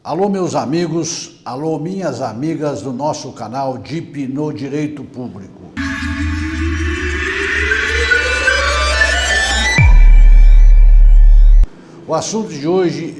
Alô, meus amigos, alô, minhas amigas do nosso canal DIP no Direito Público. O assunto de hoje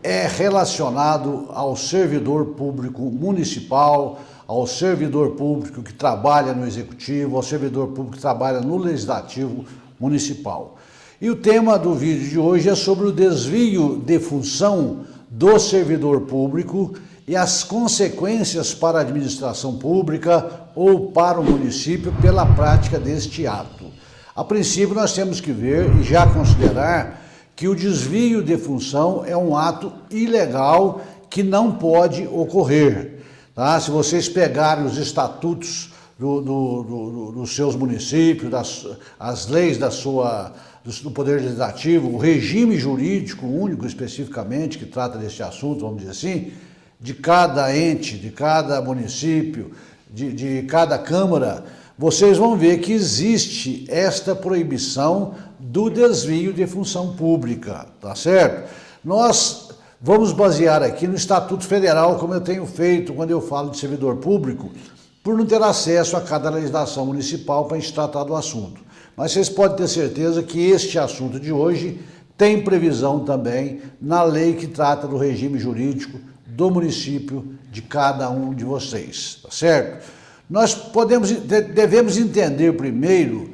é relacionado ao servidor público municipal, ao servidor público que trabalha no Executivo, ao servidor público que trabalha no Legislativo Municipal. E o tema do vídeo de hoje é sobre o desvio de função do servidor público e as consequências para a administração pública ou para o município pela prática deste ato. A princípio, nós temos que ver e já considerar que o desvio de função é um ato ilegal que não pode ocorrer. Tá? Se vocês pegarem os estatutos dos seus municípios, as leis do Poder Legislativo, o regime jurídico único especificamente que trata deste assunto, vamos dizer assim, de cada ente, de cada município, de cada Câmara, vocês vão ver que existe esta proibição do desvio de função pública, tá certo? Nós vamos basear aqui no Estatuto Federal, como eu tenho feito quando eu falo de servidor público, por não ter acesso a cada legislação municipal para a gente tratar do assunto. Mas vocês podem ter certeza que este assunto de hoje tem previsão também na lei que trata do regime jurídico do município de cada um de vocês, tá certo? Nós devemos entender primeiro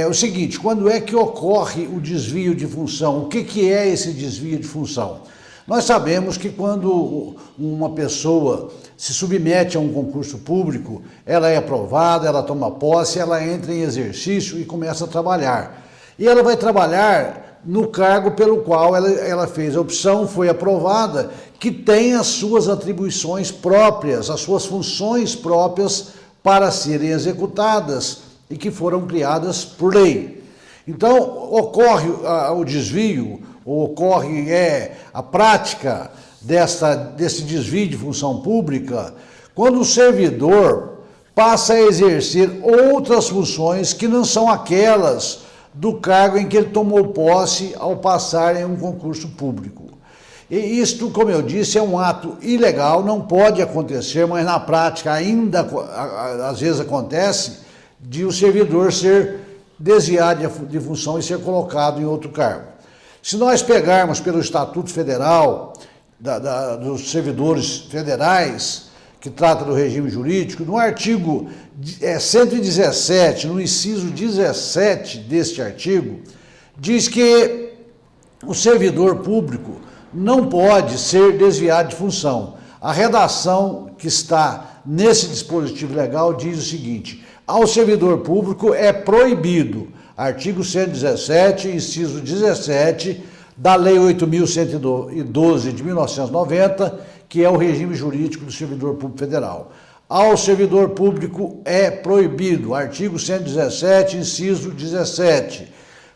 o seguinte: quando é que ocorre o desvio de função? O que é esse desvio de função? Nós sabemos que quando uma pessoa se submete a um concurso público, ela é aprovada, ela toma posse, ela entra em exercício e começa a trabalhar. E ela vai trabalhar no cargo pelo qual ela fez a opção, foi aprovada, que tem as suas atribuições próprias, as suas funções próprias para serem executadas e que foram criadas por lei. Então, ocorre o desvio, ocorre a prática desse desvio de função pública quando o servidor passa a exercer outras funções que não são aquelas do cargo em que ele tomou posse ao passar em um concurso público. E isto, como eu disse, é um ato ilegal, não pode acontecer, mas na prática ainda às vezes acontece de o servidor ser desviado de função e ser colocado em outro cargo. Se nós pegarmos pelo Estatuto Federal, dos servidores federais, que trata do regime jurídico, no artigo 117, no inciso 17 deste artigo, diz que o servidor público não pode ser desviado de função. A redação que está nesse dispositivo legal diz o seguinte: ao servidor público é proibido, artigo 117, inciso 17, da Lei 8.112 de 1990, que é o regime jurídico do servidor público federal. Ao servidor público é proibido, artigo 117, inciso 17,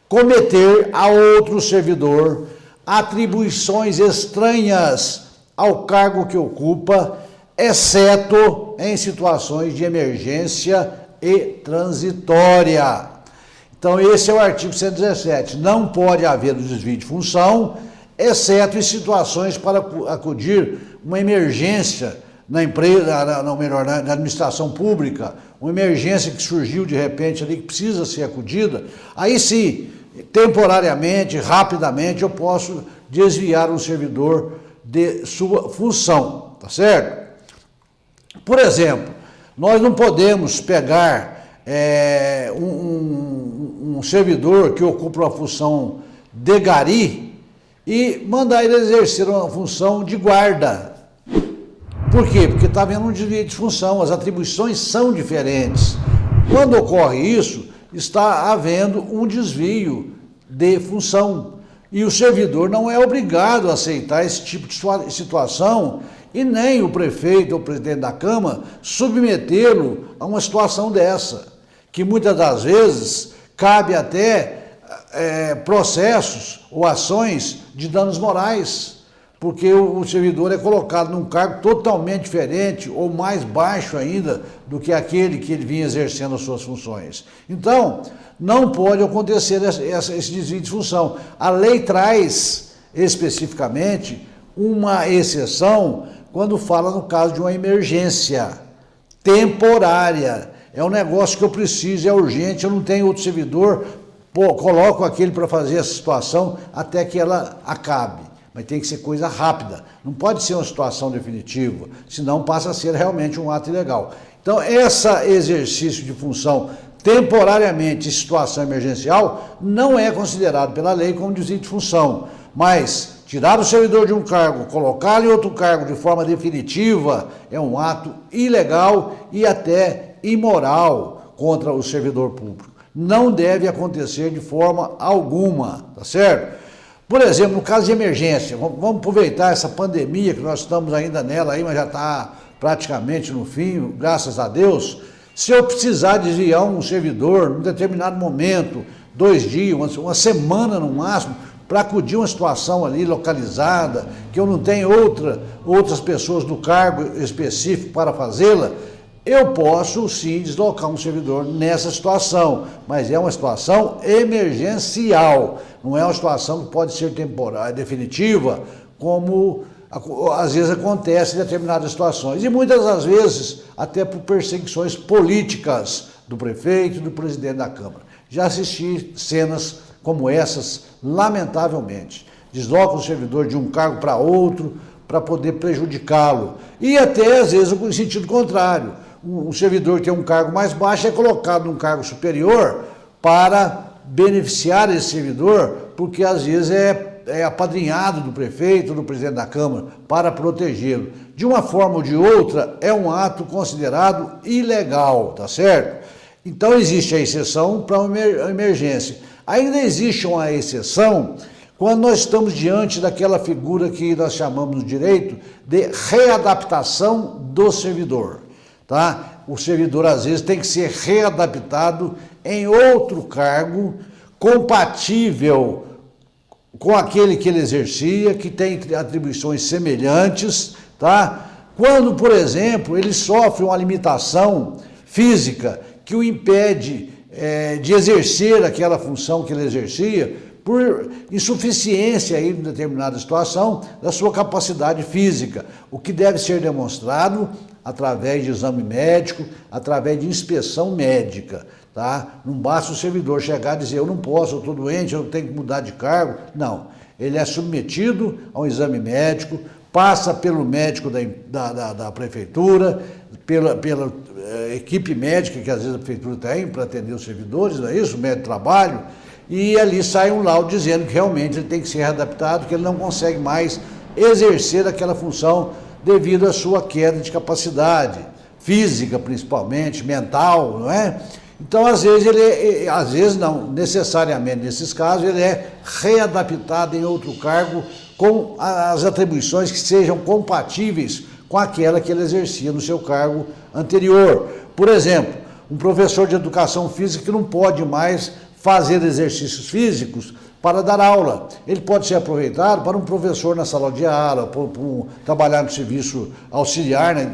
cometer a outro servidor atribuições estranhas ao cargo que ocupa, exceto em situações de emergência e transitória. Então, esse é o artigo 117. Não pode haver o desvio de função, exceto em situações para acudir uma emergência na empresa, não, melhor, na administração pública, uma emergência que surgiu de repente ali, que precisa ser acudida. Aí sim, temporariamente, rapidamente, eu posso desviar um servidor de sua função, tá certo? Por exemplo, nós não podemos pegar um servidor que ocupa uma função de gari e mandar ele exercer uma função de guarda. Por quê? Porque está havendo um desvio de função, as atribuições são diferentes. Quando ocorre isso, está havendo um desvio de função. E o servidor não é obrigado a aceitar esse tipo de situação e nem o prefeito ou o presidente da Câmara submetê-lo a uma situação dessa, que muitas das vezes cabe até processos ou ações de danos morais, porque o servidor é colocado num cargo totalmente diferente ou mais baixo ainda do que aquele que ele vinha exercendo as suas funções. Então, não pode acontecer esse desvio de função. A lei traz especificamente uma exceção quando fala no caso de uma emergência temporária. É um negócio que eu preciso, é urgente, eu não tenho outro servidor, coloco aquele para fazer essa situação até que ela acabe. Mas tem que ser coisa rápida, não pode ser uma situação definitiva, senão passa a ser realmente um ato ilegal. Então, esse exercício de função temporariamente em situação emergencial não é considerado pela lei como desvio de função, mas tirar o servidor de um cargo, colocar em outro cargo de forma definitiva é um ato ilegal e até imoral contra o servidor público. Não deve acontecer de forma alguma, tá certo? Por exemplo, no caso de emergência, vamos aproveitar essa pandemia que nós estamos ainda nela aí, mas já está praticamente no fim, graças a Deus. Se eu precisar desviar um servidor num determinado momento, 2 dias, uma semana no máximo, para acudir uma situação ali localizada, que eu não tenho outras pessoas do cargo específico para fazê-la, eu posso sim deslocar um servidor nessa situação, mas é uma situação emergencial, não é uma situação que pode ser temporária, definitiva, como às vezes acontece em determinadas situações, e muitas das vezes até por perseguições políticas do prefeito e do presidente da Câmara. Já assisti cenas como essas, lamentavelmente. Desloca o servidor de um cargo para outro para poder prejudicá-lo. E até, às vezes, no sentido contrário. Um servidor que tem um cargo mais baixo é colocado num cargo superior para beneficiar esse servidor, porque às vezes é apadrinhado do prefeito, do presidente da Câmara, para protegê-lo. De uma forma ou de outra, é um ato considerado ilegal, tá certo? Então existe a exceção para uma emergência. Ainda existe uma exceção quando nós estamos diante daquela figura que nós chamamos no direito de readaptação do servidor. Tá? O servidor, às vezes, tem que ser readaptado em outro cargo compatível com aquele que ele exercia, que tem atribuições semelhantes, tá? Quando, por exemplo, ele sofre uma limitação física que o impede de exercer aquela função que ele exercia, por insuficiência em determinada situação da sua capacidade física, o que deve ser demonstrado através de exame médico, através de inspeção médica, tá? Não basta o servidor chegar e dizer, eu não posso, eu estou doente, eu tenho que mudar de cargo. Não, ele é submetido a um exame médico, passa pelo médico da prefeitura, pela equipe médica que às vezes a prefeitura tem para atender os servidores, não é isso? O médico de trabalho, e ali sai um laudo dizendo que realmente ele tem que ser readaptado, que ele não consegue mais exercer aquela função devido à sua queda de capacidade física, principalmente, mental, não é? Então, às vezes não, necessariamente nesses casos, ele é readaptado em outro cargo com as atribuições que sejam compatíveis com aquela que ele exercia no seu cargo anterior. Por exemplo, um professor de educação física que não pode mais fazer exercícios físicos para dar aula. Ele pode ser aproveitado para um professor na sala de aula, trabalhar no serviço auxiliar, né,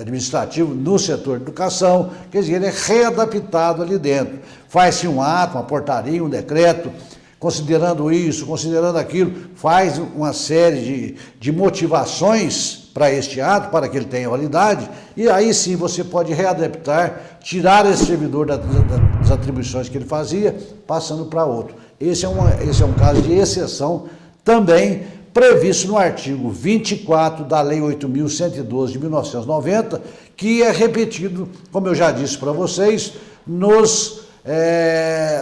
administrativo no setor de educação. Quer dizer, ele é readaptado ali dentro. Faz-se um ato, uma portaria, um decreto, considerando isso, considerando aquilo, faz uma série de motivações para este ato, para que ele tenha validade, e aí sim você pode readaptar, tirar esse servidor das atribuições que ele fazia, passando para outro. Esse é um caso de exceção, também previsto no artigo 24 da Lei 8.112 de 1990, que é repetido, como eu já disse para vocês,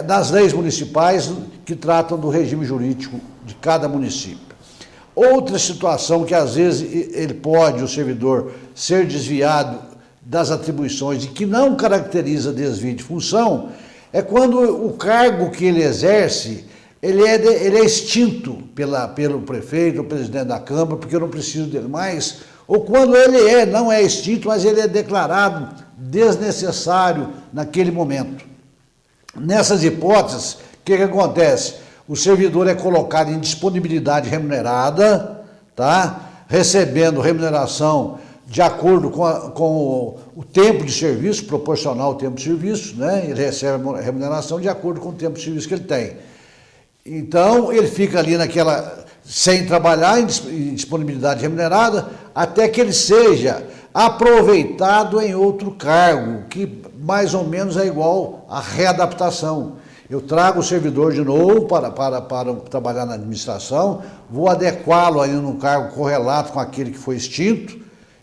nas leis municipais que tratam do regime jurídico de cada município. Outra situação que às vezes o servidor, ser desviado das atribuições e que não caracteriza desvio de função, é quando o cargo que ele exerce, ele é extinto pelo prefeito, o presidente da Câmara, porque eu não preciso dele mais, ou quando ele não é extinto, mas ele é declarado desnecessário naquele momento. Nessas hipóteses, o que acontece? O servidor é colocado em disponibilidade remunerada, tá? Recebendo remuneração de acordo com o tempo de serviço, proporcional ao tempo de serviço, né? Ele recebe remuneração de acordo com o tempo de serviço que ele tem. Então, ele fica ali sem trabalhar, em disponibilidade remunerada, até que ele seja aproveitado em outro cargo, que mais ou menos é igual à readaptação. Eu trago o servidor de novo para trabalhar na administração, vou adequá-lo aí num cargo correlato com aquele que foi extinto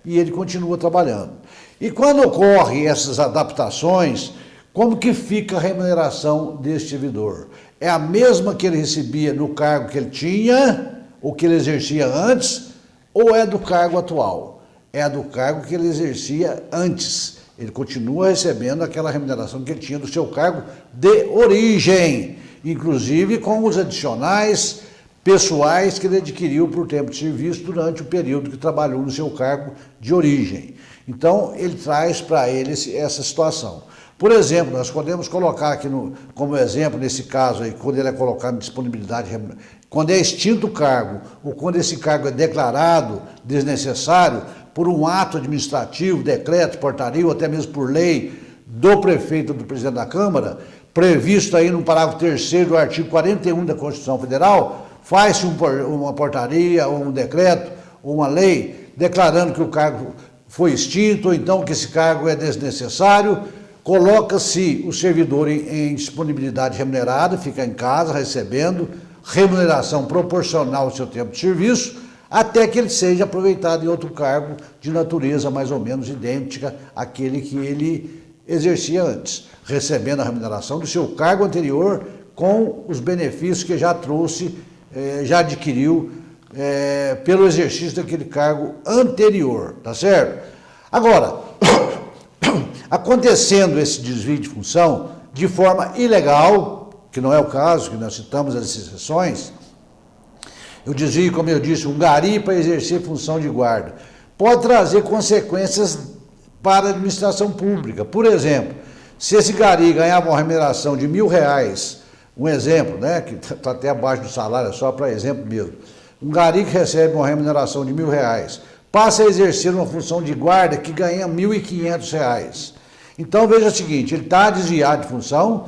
e ele continua trabalhando. E quando ocorrem essas adaptações, como que fica a remuneração desse servidor? É a mesma que ele recebia no cargo que ele tinha, ou que ele exercia antes, ou é do cargo atual? É do cargo que ele exercia antes. Ele continua recebendo aquela remuneração que ele tinha do seu cargo de origem, inclusive com os adicionais pessoais que ele adquiriu por tempo de serviço durante o período que trabalhou no seu cargo de origem. Então, ele traz para ele essa situação. Por exemplo, nós podemos colocar aqui como exemplo, nesse caso aí, quando ele é colocado em disponibilidade, quando é extinto o cargo, ou quando esse cargo é declarado desnecessário por um ato administrativo, decreto, portaria, ou até mesmo por lei do prefeito ou do presidente da Câmara, previsto aí no parágrafo 3º do artigo 41 da Constituição Federal, faz-se uma portaria, ou um decreto, ou uma lei, declarando que o cargo foi extinto, ou então que esse cargo é desnecessário, coloca-se o servidor em disponibilidade remunerada, fica em casa recebendo remuneração proporcional ao seu tempo de serviço, até que ele seja aproveitado em outro cargo de natureza mais ou menos idêntica àquele que ele exercia antes, recebendo a remuneração do seu cargo anterior com os benefícios que já trouxe, já adquiriu pelo exercício daquele cargo anterior, tá certo? Agora, acontecendo esse desvio de função de forma ilegal, que não é o caso, que nós citamos as exceções, o desvio, como eu disse, um gari para exercer função de guarda, pode trazer consequências para a administração pública. Por exemplo, se esse gari ganhava uma remuneração de R$1.000, um exemplo, né, que está até abaixo do salário, é só para exemplo mesmo, um gari que recebe uma remuneração de R$1.000, passa a exercer uma função de guarda que ganha R$1.500. Então veja o seguinte, ele está desviado de função,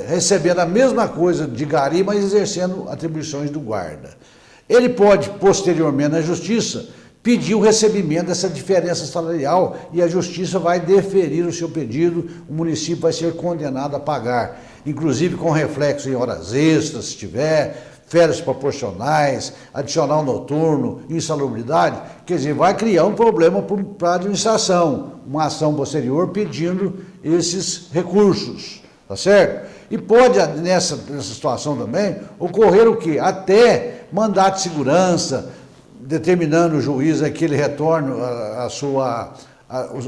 recebendo a mesma coisa de gari, mas exercendo atribuições do guarda. Ele pode, posteriormente, na justiça, pedir o recebimento dessa diferença salarial e a justiça vai deferir o seu pedido, o município vai ser condenado a pagar, inclusive com reflexo em horas extras, se tiver, férias proporcionais, adicional noturno, insalubridade, quer dizer, vai criar um problema para a administração, uma ação posterior pedindo esses recursos, tá certo? E pode, nessa situação também, ocorrer o quê? Até mandato de segurança, determinando o juiz que ele retorne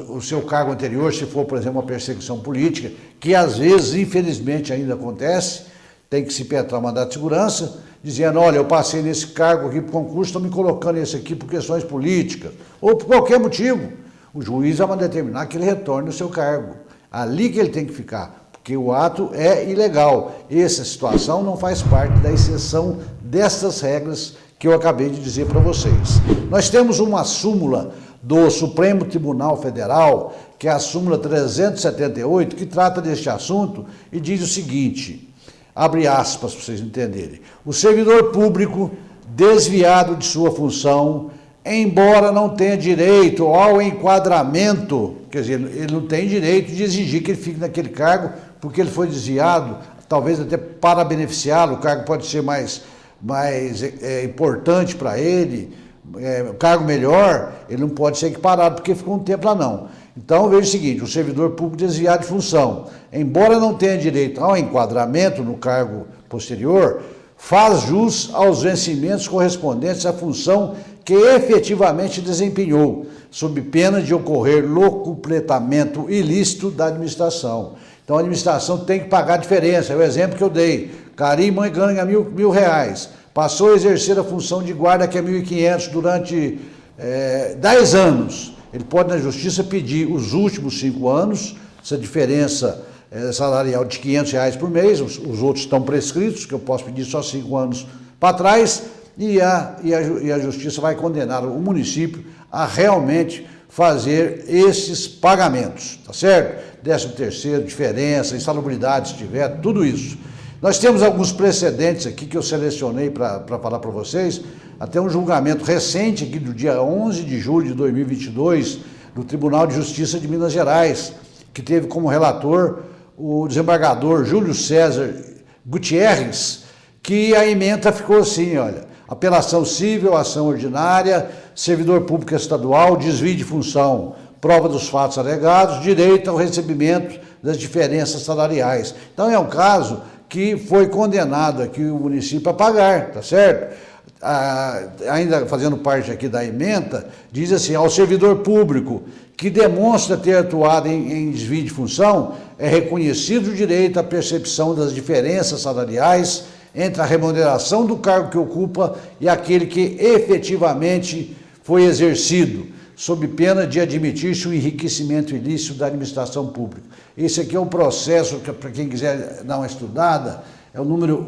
o seu cargo anterior, se for, por exemplo, uma perseguição política, que às vezes, infelizmente, ainda acontece, tem que se petrar mandato de segurança, dizendo, olha, eu passei nesse cargo aqui por concurso, estou me colocando esse aqui por questões políticas, ou por qualquer motivo. O juiz vai determinar que ele retorne o seu cargo. Ali que ele tem que ficar, porque o ato é ilegal. Essa situação não faz parte da exceção dessas regras que eu acabei de dizer para vocês. Nós temos uma súmula do Supremo Tribunal Federal, que é a súmula 378, que trata deste assunto e diz o seguinte, abre aspas para vocês entenderem, o servidor público desviado de sua função, embora não tenha direito ao enquadramento, quer dizer, ele não tem direito de exigir que ele fique naquele cargo, porque ele foi desviado, talvez até para beneficiá-lo, o cargo pode ser mais importante para ele, cargo melhor, ele não pode ser equiparado porque ficou um tempo lá não. Então veja o seguinte, o servidor público desviado de função, embora não tenha direito ao enquadramento no cargo posterior, faz jus aos vencimentos correspondentes à função que efetivamente desempenhou, sob pena de ocorrer locupletamento ilícito da administração. Então a administração tem que pagar a diferença, é o exemplo que eu dei. Gari mãe ganha R$1.000, passou a exercer a função de guarda que é R$1.500 durante 10 anos. Ele pode na justiça pedir os últimos 5 anos, essa diferença salarial de R$500 por mês, os outros estão prescritos, que eu posso pedir só 5 anos para trás, e a justiça vai condenar o município a realmente fazer esses pagamentos, tá certo? 13º, diferença, insalubridade se tiver, tudo isso. Nós temos alguns precedentes aqui que eu selecionei para falar para vocês, até um julgamento recente aqui do dia 11 de julho de 2022, do Tribunal de Justiça de Minas Gerais, que teve como relator o desembargador Júlio César Gutierrez, que a ementa ficou assim, olha, apelação civil, ação ordinária, servidor público estadual, desvio de função, prova dos fatos alegados, direito ao recebimento das diferenças salariais. Então é um caso que foi condenado aqui o município a pagar, tá certo? Ainda fazendo parte aqui da ementa, diz assim, ao servidor público que demonstra ter atuado em desvio de função, é reconhecido o direito à percepção das diferenças salariais entre a remuneração do cargo que ocupa e aquele que efetivamente foi exercido, sob pena de admitir-se o enriquecimento ilícito da administração pública. Esse aqui é um processo que, para quem quiser dar uma estudada, é o número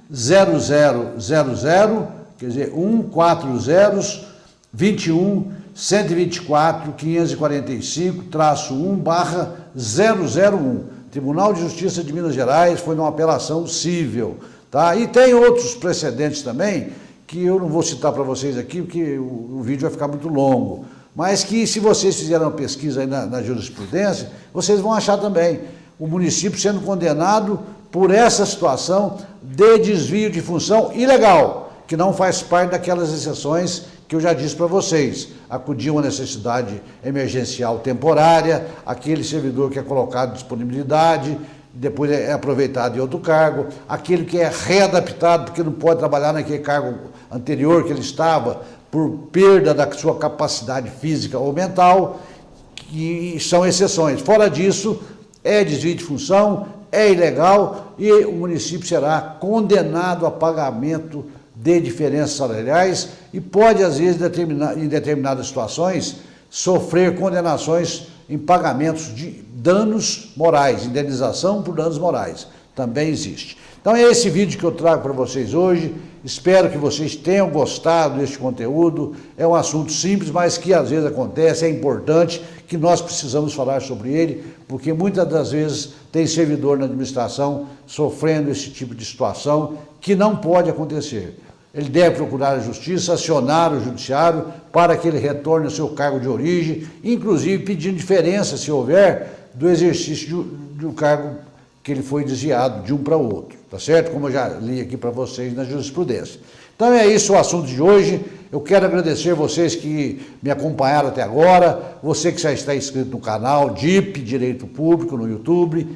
10000, quer dizer, 1402124-545-1/001. Tribunal de Justiça de Minas Gerais, foi numa apelação civil. Tá? E tem outros precedentes também, que eu não vou citar para vocês aqui, porque o vídeo vai ficar muito longo, mas que se vocês fizerem uma pesquisa aí na jurisprudência, vocês vão achar também o município sendo condenado por essa situação de desvio de função ilegal, que não faz parte daquelas exceções que eu já disse para vocês. Acudir a uma necessidade emergencial temporária, aquele servidor que é colocado em disponibilidade, depois é aproveitado em outro cargo, aquele que é readaptado porque não pode trabalhar naquele cargo anterior que ele estava, por perda da sua capacidade física ou mental, que são exceções. Fora disso, é desvio de função, é ilegal e o município será condenado a pagamento de diferenças salariais e pode, às vezes, em determinadas situações, sofrer condenações em pagamentos de danos morais, indenização por danos morais, também existe. Então é esse vídeo que eu trago para vocês hoje, espero que vocês tenham gostado deste conteúdo, é um assunto simples, mas que às vezes acontece, é importante que nós precisamos falar sobre ele, porque muitas das vezes tem servidor na administração sofrendo esse tipo de situação que não pode acontecer. Ele deve procurar a justiça, acionar o judiciário para que ele retorne ao seu cargo de origem, inclusive pedindo diferença, se houver, do exercício do cargo que ele foi desviado de um para o outro, tá certo? Como eu já li aqui para vocês na jurisprudência. Então é isso o assunto de hoje. Eu quero agradecer vocês que me acompanharam até agora, você que já está inscrito no canal DIP Direito Público no YouTube,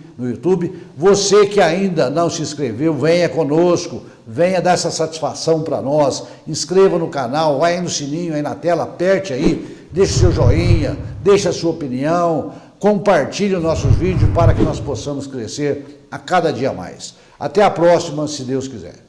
você que ainda não se inscreveu, venha conosco, venha dar essa satisfação para nós, inscreva no canal, vai aí no sininho aí na tela, aperte aí, deixe seu joinha, deixe a sua opinião, compartilhe os nossos vídeos para que nós possamos crescer a cada dia mais. Até a próxima, se Deus quiser.